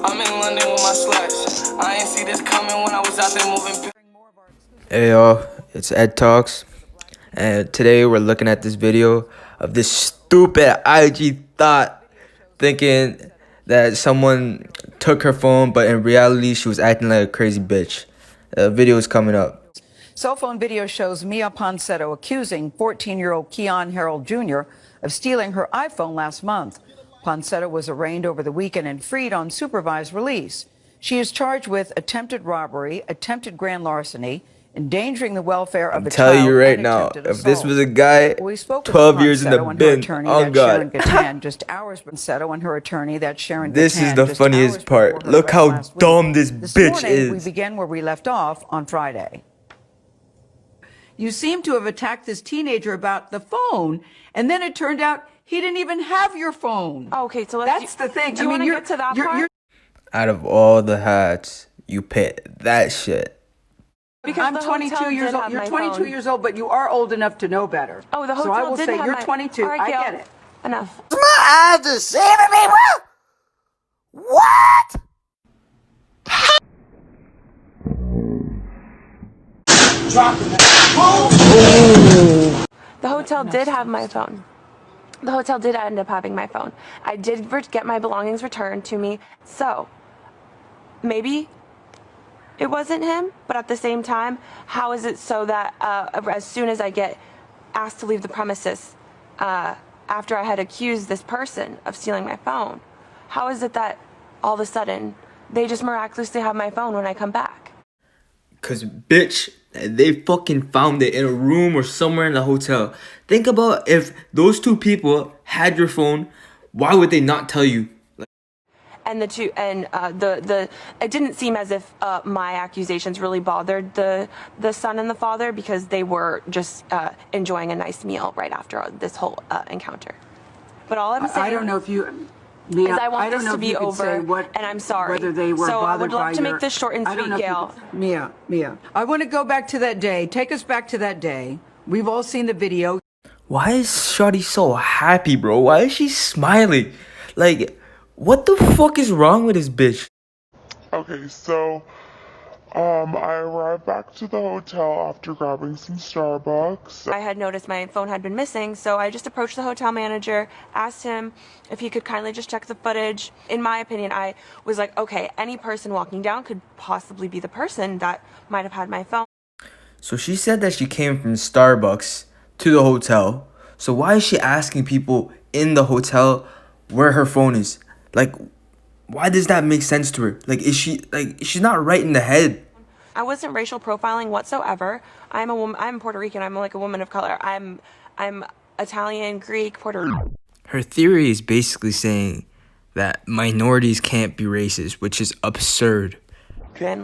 I'm in London with my sluts. I ain't see this coming when I was out there moving. Hey y'all, it's Ed Talks, and today we're looking at this video of this stupid IG thought thinking that someone took her phone, but in reality she was acting like a crazy bitch. The video is coming up. Cell phone video shows Mia Ponsetto accusing 14-year-old Keon Harold Jr. of stealing her iPhone last month. Ponsetto was arraigned over the weekend and freed on supervised release. She is charged with attempted robbery, attempted grand larceny, endangering the welfare of a child, Tell you right and now, attempted if this assault. was a guy, We spoke with 12 years in the Ponsetto and her bin, attorney, oh that's Sharon god. Gatan, just hours. Ponsetto and her attorney, that's Sharon This Gatan, is the just funniest hours before part. her Look arrest how last week. dumb this bitch morning, we is. begin where we left off on Friday. You seem to have attacked this teenager about the phone, and then it turned out he didn't even have your phone. Okay, so That's the thing. Do you want to get to that part? Out of all the hats, you picked that shit. Because I'm 22 years old. You're 22 years old, but you are old enough to know better. Oh, the hotel So I will did say have you're my... 22. All right, I Gail, get it. Enough. My eyes deceiving me? What? The hotel did have my phone. The hotel did end up having my phone. I did get my belongings returned to me. So, maybe it wasn't him, but at the same time, how is it so that as soon as I get asked to leave the premises, after I had accused this person of stealing my phone, how is it that all of a sudden they just miraculously have my phone when I come back? Cause bitch, they fucking found it in a room or somewhere in the hotel. Think about if those two people had your phone, why would they not tell you? And it didn't seem as if my accusations really bothered the son and the father, because they were just enjoying a nice meal right after this whole encounter. But all I'm saying, I don't know if you, is I want this to be over, and I'm sorry. Whether they were so I would bothered by love to make this short and sweet, Gail. Mia, I want to go back to that day. Take us back to that day. We've all seen the video. Why is Shawty so happy, bro? Why is she smiling? Like, what the fuck is wrong with this bitch? Okay, so I arrived back to the hotel after grabbing some Starbucks. I had noticed my phone had been missing, so I just approached the hotel manager, asked him if he could kindly just check the footage. In my opinion, I was like, okay, any person walking down could possibly be the person that might have had my phone. So she said that she came from Starbucks to the hotel. So why is she asking people in the hotel where her phone is? Like, why does that make sense to her? Like, she's not right in the head. I wasn't racial profiling whatsoever. I'm a woman. I'm Puerto Rican. I'm like a woman of color. I'm Italian, Greek, Puerto Rican. Her theory is basically saying that minorities can't be racist, which is absurd.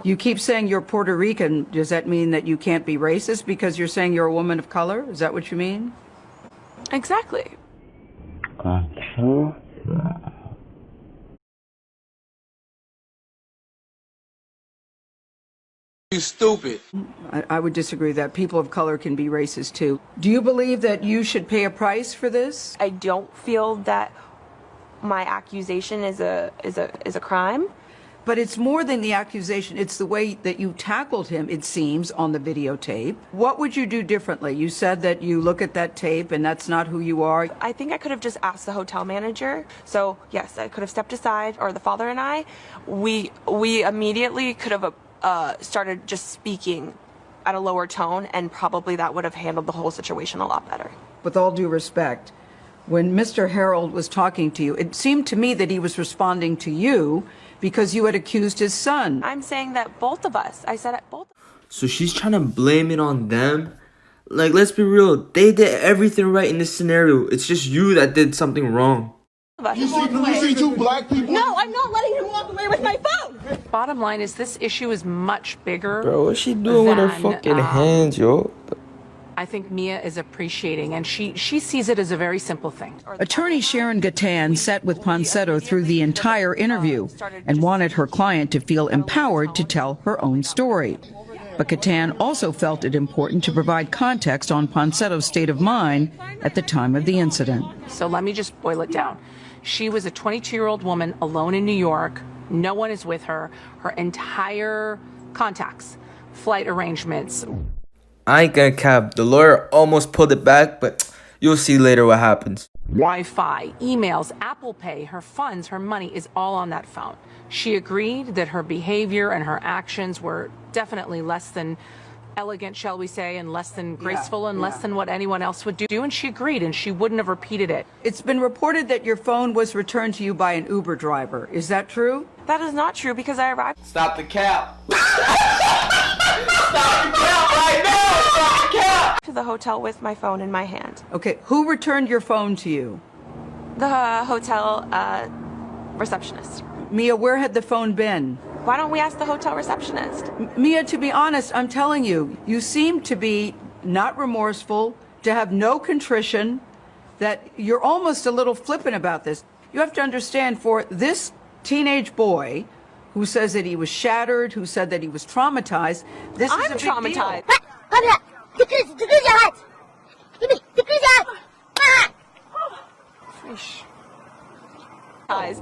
You keep saying you're Puerto Rican. Does that mean that you can't be racist because you're saying you're a woman of color? Is that what you mean? Exactly. You stupid. I would disagree that people of color can be racist too. Do you believe that you should pay a price for this? I don't feel that my accusation is a crime. But it's more than the accusation. It's the way that you tackled him, it seems, on the videotape. What would you do differently? You said that you look at that tape and that's not who you are. I think I could have just asked the hotel manager. So, yes, I could have stepped aside, or the father and I. We immediately could have started just speaking at a lower tone, and probably that would have handled the whole situation a lot better. With all due respect, when Mr. Harold was talking to you, it seemed to me that he was responding to you because you had accused his son. I'm saying that both of us. I said it both. So she's trying to blame it on them? Like, let's be real. They did everything right in this scenario. It's just you that did something wrong. You see two black people? No, I'm not letting him walk away with my phone. Bottom line is this issue is much bigger. Bro, what's she doing with her fucking hands, yo? I think Mia is appreciating, and she sees it as a very simple thing. Attorney Sharon Gatan sat with Ponsetto through the entire interview and wanted her client to feel empowered to tell her own story. But Gatan also felt it important to provide context on Ponsetto's state of mind at the time of the incident. So let me just boil it down. She was a 22-year-old woman alone in New York No one is with her. Her entire contacts, flight arrangements. I ain't gonna cap. The lawyer almost pulled it back, but you'll see later what happens. Wi-Fi, emails, Apple Pay, her funds, her money is all on that phone. She agreed that her behavior and her actions were definitely less than elegant, shall we say, and less than graceful and less than what anyone else would do. And she agreed, and she wouldn't have repeated it. It's been reported that your phone was returned to you by an Uber driver. Is that true? That is not true because I arrived Stop the cap. Stop the cap right now. Stop the cap. to the hotel with my phone in my hand. Okay, who returned your phone to you? The hotel receptionist. Mia, where had the phone been? Why don't we ask the hotel receptionist? Mia, to be honest, I'm telling you, you seem to be not remorseful, to have no contrition, that you're almost a little flippant about this. You have to understand, for this teenage boy who says that he was shattered, who said that he was traumatized, this is a big traumatized. deal.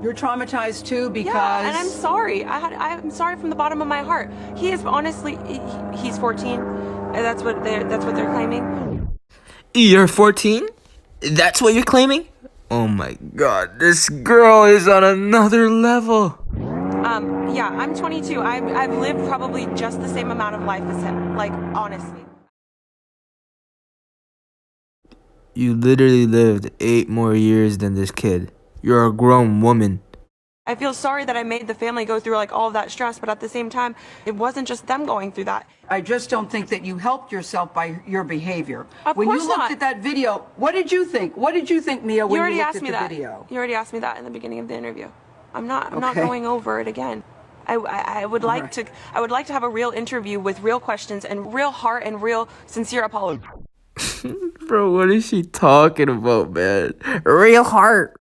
You're traumatized too because... Yeah, and I'm sorry. I'm sorry from the bottom of my heart. He is honestly, he's 14. And that's what they're claiming. You're 14? That's what you're claiming? Oh my god, this girl is on another level. Yeah, I'm 22. I've lived probably just the same amount of life as him. Like, honestly. You literally lived 8 more years than this kid. You're a grown woman. I feel sorry that I made the family go through like all of that stress, but at the same time, it wasn't just them going through that. I just don't think that you helped yourself by your behavior. Of when course you looked not. at that video, what did you think? What did you think, Mia, when you looked at the video? You already asked me that in the beginning of the interview. I'm not going over it again. I would like to have a real interview with real questions and real heart and real sincere apology. Bro, what is she talking about, man? Real heart.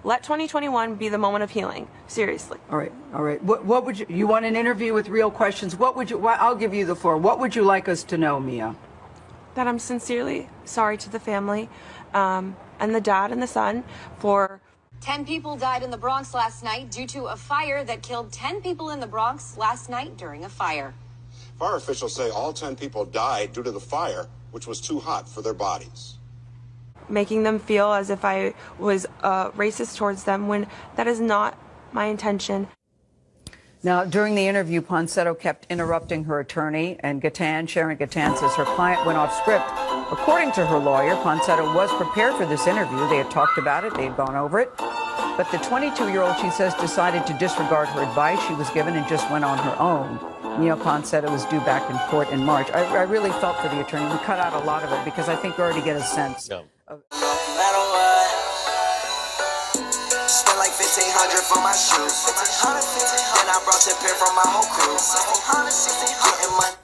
Let 2021 be the moment of healing. Seriously. All right. What would you want an interview with real questions? I'll give you the floor. What would you like us to know, Mia? That I'm sincerely sorry to the family, and the dad and the son for... 10 people died in the Bronx last night due to a fire that killed 10 people in the Bronx last night during a fire. Fire officials say all 10 people died due to the fire, which was too hot for their bodies. Making them feel as if I was racist towards them when that is not my intention. Now, during the interview, Ponsetto kept interrupting her attorney, and Sharon Gatan says her client went off script. According to her lawyer, Ponsetto was prepared for this interview. They had talked about it. They had gone over it. But the 22-year-old, she says, decided to disregard her advice she was given and just went on her own. Mia Ponsetto was due back in court in March. I really felt for the attorney. We cut out a lot of it because I think we already get a sense of... Spent like 1,500 for my shoes. 1,500, then I brought 10 pair from my whole crew. 1,600, getting money.